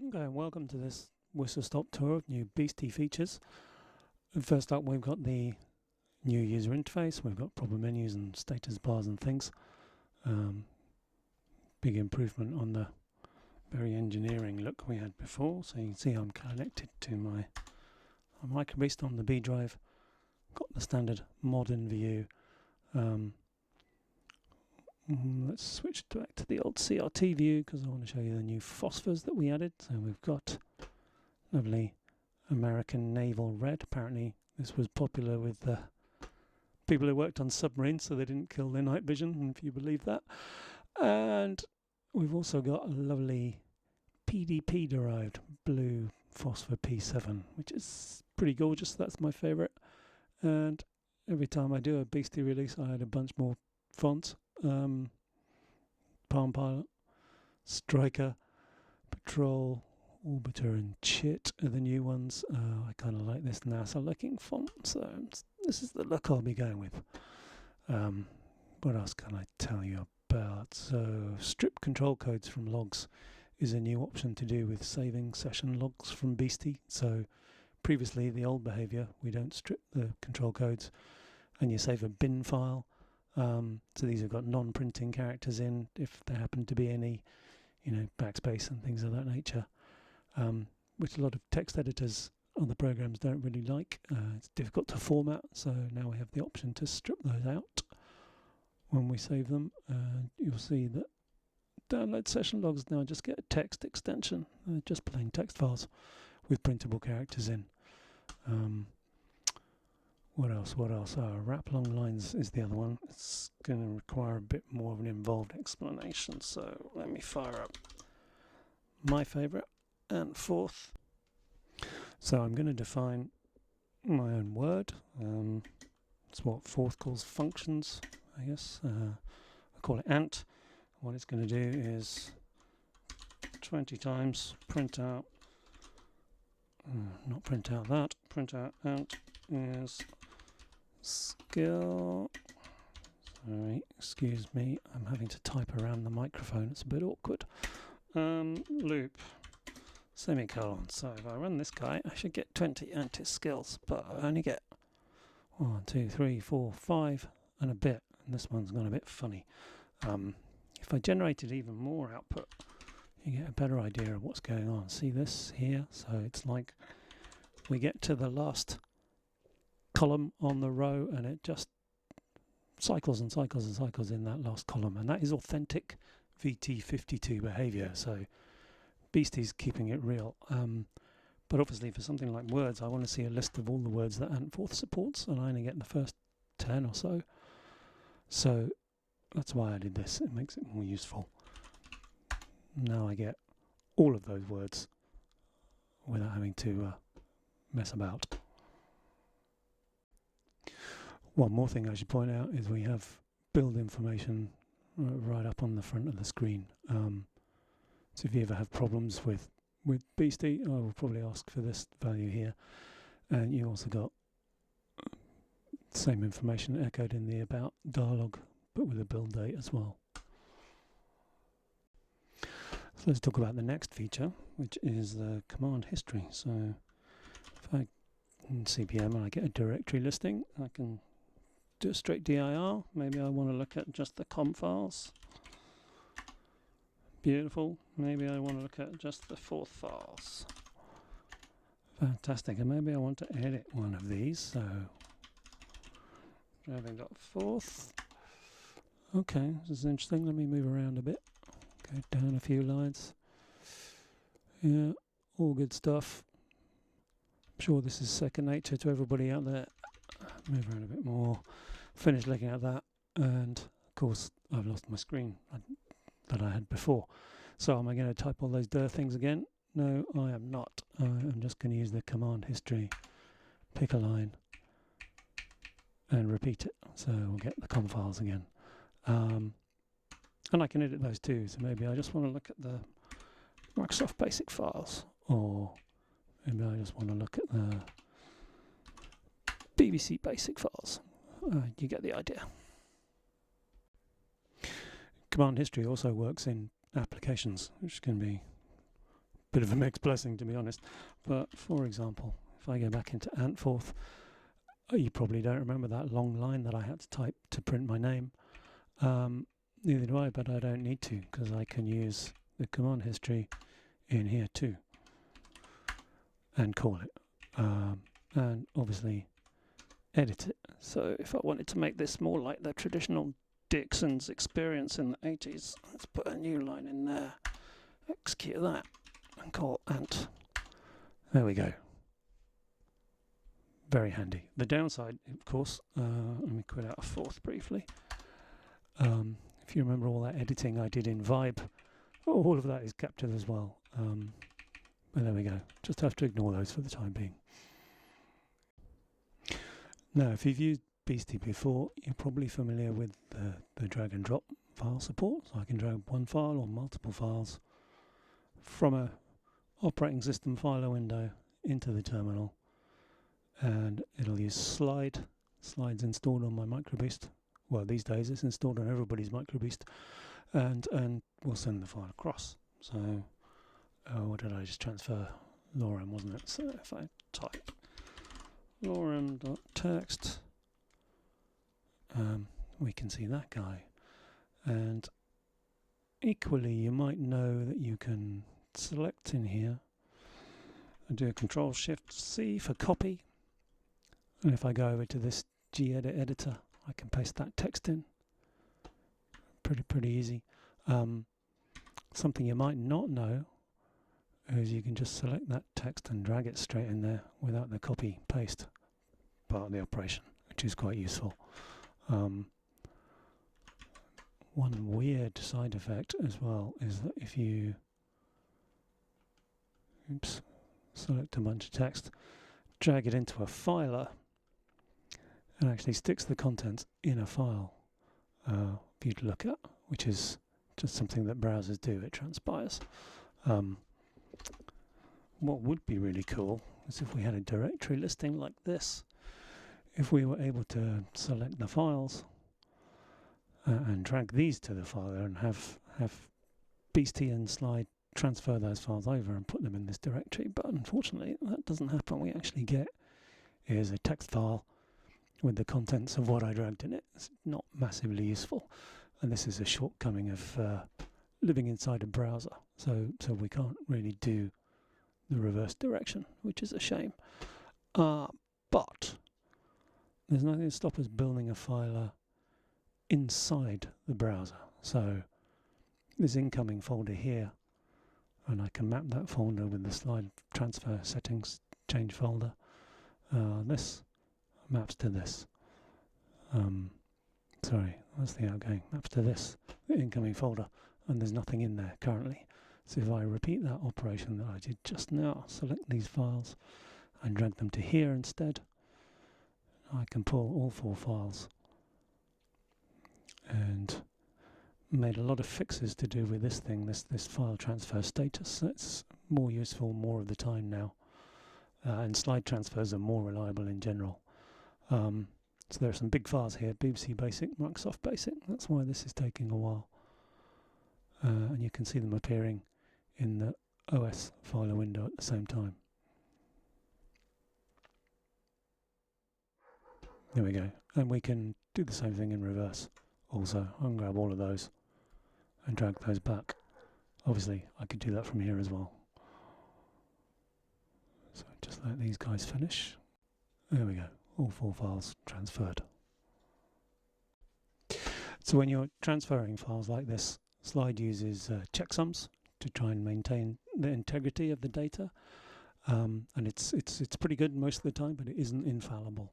Okay, welcome to this whistle-stop tour of new BeasTTY features. First up, we've got the new user interface. We've got proper menus and status bars and things. Big improvement on the very engineering look we had before. So you can see I'm connected to my MicroBeast on the B drive. Got the standard modern view. Let's switch back to the old CRT view because I want to show you the new phosphors that we added. So we've got lovely American naval red. Apparently this was popular with the people who worked on submarines, so they didn't kill their night vision, if you believe that. And we've also got a lovely PDP derived blue phosphor P7, which is pretty gorgeous. That's my favorite. And every time I do a BeasTTY release, I add a bunch more fonts. Palm Pilot, Striker, Patrol, Orbiter and Chit are the new ones. I kind of like this NASA looking font, so this is the look I'll be going with. What else can I tell you about? So strip control codes from logs is a new option to do with saving session logs from BeasTTY. So previously the old behavior, we don't strip the control codes and you save a bin file. So these have got non-printing characters in, if there happen to be any, backspace and things of that nature, which a lot of text editors on the programs don't really like. It's difficult to format, so now we have the option to strip those out when we save them. You'll see that download session logs now just get a text extension, just plain text files with printable characters in. What else? Wrap long lines is the other one. It's going to require a bit more of an involved explanation, so let me fire up my favourite and fourth. So I'm going to define my own word. It's what fourth calls functions, I guess. I call it ant. What it's going to do is 20 times print out, not print out that, print out ant is skill. Sorry, excuse me, I'm having to type around the microphone, it's a bit awkward. Loop, semicolon. So if I run this guy, I should get 20 anti-skills, but I only get 1, 2, 3, 4, 5 and a bit, and this one's gone a bit funny. If I generated even more output, you get a better idea of what's going on. See this here? So it's like we get to the last column on the row and it just cycles and cycles and cycles in that last column, and that is authentic VT52 behavior. So BeasTTY's keeping it real, but obviously for something like words I want to see a list of all the words that AntForth supports, and I only get the first 10 or so, so that's why I did this. It makes it more useful. Now I get all of those words without having to mess about. One more thing I should point out is we have build information right up on the front of the screen. So if you ever have problems with BeasTTY, I will probably ask for this value here. And you also got the same information echoed in the about dialog, but with a build date as well. So let's talk about the next feature, which is the command history. So if I in CPM and I get a directory listing, I can do a straight dir. Maybe I want to look at just the com files. Beautiful. Maybe I want to look at just the fourth files. Fantastic. And maybe I want to edit one of these. So drag&drop. Okay, this is interesting. Let me move around a bit. Go down a few lines. Yeah, all good stuff. I'm sure this is second nature to everybody out there. Move around a bit more. Finish looking at that, and of course I've lost my screen that I had before. So am I going to type all those dir things again? No, I am not. I'm just going to use the command history, pick a line and repeat it, so we'll get the com files again. And I can edit those too, so maybe I just want to look at the Microsoft Basic files, or maybe I just want to look at the BBC Basic files. You get the idea. Command history also works in applications, which can be bit of a mixed blessing, to be honest. But for example, if I go back into Antforth, you probably don't remember that long line that I had to type to print my name. Neither do I, but I don't need to, because I can use the command history in here too and call it, and obviously edit it. So if I wanted to make this more like the traditional Dixon's experience in the 80s, let's put a new line in there, execute that and call ant. There we go. Very handy. The downside, of course, let me quit out of Forth briefly. If you remember all that editing I did in Vibe, all of that is captured as well. But there we go. Just have to ignore those for the time being. Now, if you've used BeasTTY before, you're probably familiar with the drag and drop file support. So I can drag one file or multiple files from a operating system filer window into the terminal, and it'll use slides installed on my MicroBeast. Well, these days it's installed on everybody's MicroBeast, and we'll send the file across. So what did I just transfer? Lorem, wasn't it? So if I type lorem.text, we can see that guy. And equally, you might know that you can select in here and do a Control-Shift-C for copy. And if I go over to this gedit editor, I can paste that text in. Pretty easy. Something you might not know is you can just select that text and drag it straight in there without the copy-paste part of the operation, which is quite useful. One weird side effect as well is that if you select a bunch of text, drag it into a filer, it actually sticks the contents in a file for you to look at, which is just something that browsers do, it transpires. What would be really cool is if we had a directory listing like this, if we were able to select the files and drag these to the filer and have BeasTTY and slide transfer those files over and put them in this directory. But unfortunately that doesn't happen. We actually get here's a text file with the contents of what I dragged in it. It's not massively useful, and this is a shortcoming of living inside a browser, so we can't really do the reverse direction, which is a shame. But there's nothing to stop us building a filer inside the browser. So this incoming folder here, and I can map that folder with the slide transfer settings change folder. This maps to this. Sorry, that's the outgoing. Maps to this, the incoming folder, and there's nothing in there currently. So if I repeat that operation that I did just now, select these files and drag them to here instead, I can pull all 4 files, and made a lot of fixes to do with this thing, this file transfer status. That's more useful more of the time now, and slide transfers are more reliable in general. So there are some big files here, BBC Basic, Microsoft Basic. That's why this is taking a while, and you can see them appearing in the OS filer window at the same time. There we go, and we can do the same thing in reverse also. I can grab all of those and drag those back. Obviously I could do that from here as well. So just let these guys finish. There we go, all 4 files transferred. So when you're transferring files like this, Slide uses checksums to try and maintain the integrity of the data, and it's pretty good most of the time, but it isn't infallible.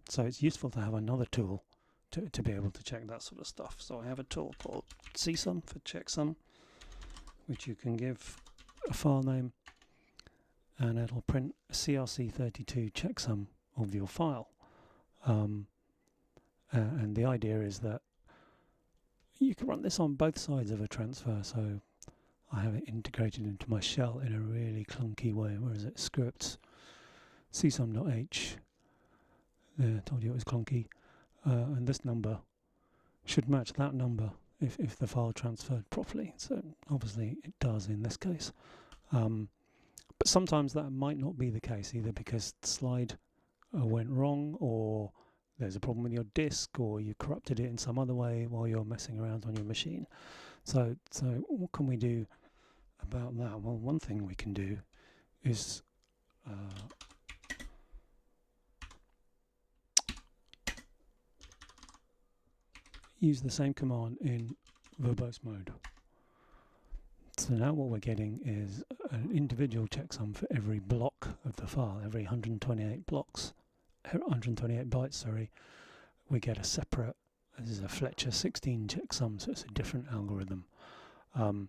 So it's useful to have another tool to be able to check that sort of stuff. So I have a tool called csum for checksum, which you can give a file name, and it'll print a CRC32 checksum of your file. And the idea is that you can run this on both sides of a transfer. So I have it integrated into my shell in a really clunky way. Where is it? Scripts, csum.h. Yeah, I told you it was clunky. And this number should match that number if the file transferred properly. So obviously it does in this case. But sometimes that might not be the case, either because the slide went wrong, or there's a problem with your disk, or you corrupted it in some other way while you're messing around on your machine. So what can we do about that? Well, one thing we can do is use the same command in verbose mode. So now what we're getting is an individual checksum for every block of the file, every 128 blocks, 128 bytes, sorry. We get a separate, this is a Fletcher 16 checksum, so it's a different algorithm.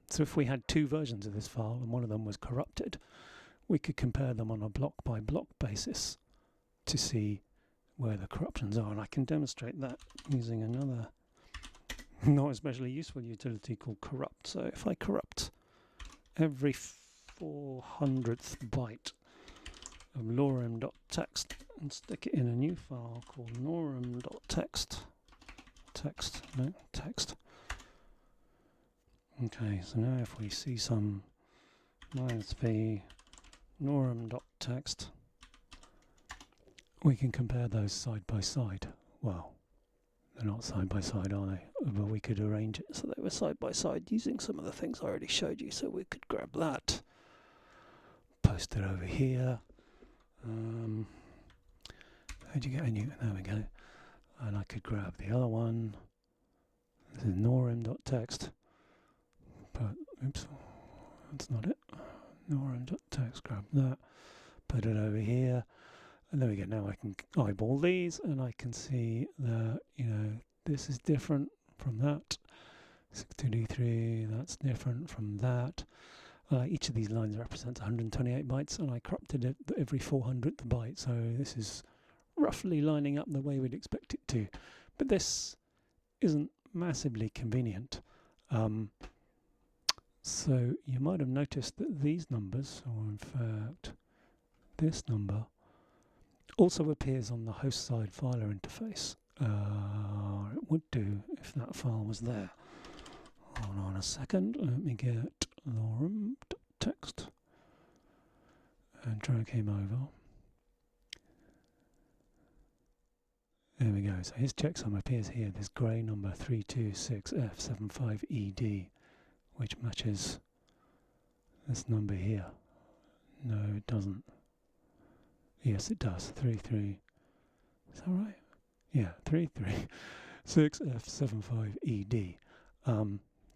So if we had two versions of this file and one of them was corrupted, we could compare them on a block by block basis to see where the corruptions are. And I can demonstrate that using another not especially useful utility called corrupt. So if I corrupt every 400th byte of lorem.txt and stick it in a new file called lorem.txt, text. Okay, so now if we see some -v lorem.txt, we can compare those side by side. Well, they're not side by side, are they? But we could arrange it so they were side by side using some of the things I already showed you. So we could grab that, post it over here. How'd you get a new? There we go. And I could grab the other one. This is norm.txt. But oops, that's not it. Norm.txt. Grab that. Put it over here. And there we go. Now I can eyeball these, and I can see that, you know, this is different from that. 62D3, that's different from that. Each of these lines represents 128 bytes, and I corrupted it every 400th byte. So this is roughly lining up the way we'd expect it to. But this isn't massively convenient. So you might have noticed that these numbers, or in fact this number, also appears on the host side filer interface. It would do if that file was there. Hold on a second, let me get lorem.txt and drag him over. There we go, so his checksum appears here, this grey number 326F75ED, which matches this number here. No, it doesn't. Yes, it does. 33. Is that right? Yeah, 336F75ED.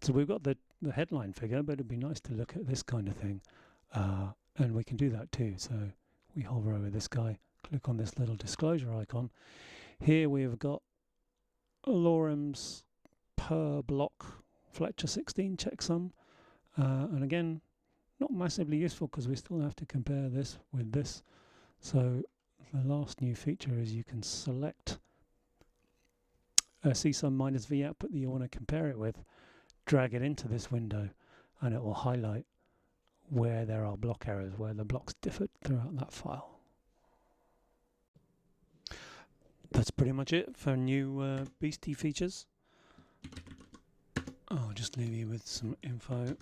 So we've got the headline figure, but it'd be nice to look at this kind of thing. And we can do that too. So we hover over this guy, click on this little disclosure icon. Here we've got lorem's per block Fletcher 16 checksum. And again, not massively useful because we still have to compare this with this. So the last new feature is you can select a csum -v output that you want to compare it with, drag it into this window, and it will highlight where there are block errors, where the blocks differed throughout that file. That's pretty much it for new BeasTTY features. I'll just leave you with some info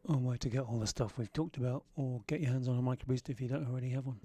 on where to get all the stuff we've talked about, or get your hands on a MicroBeast if you don't already have one.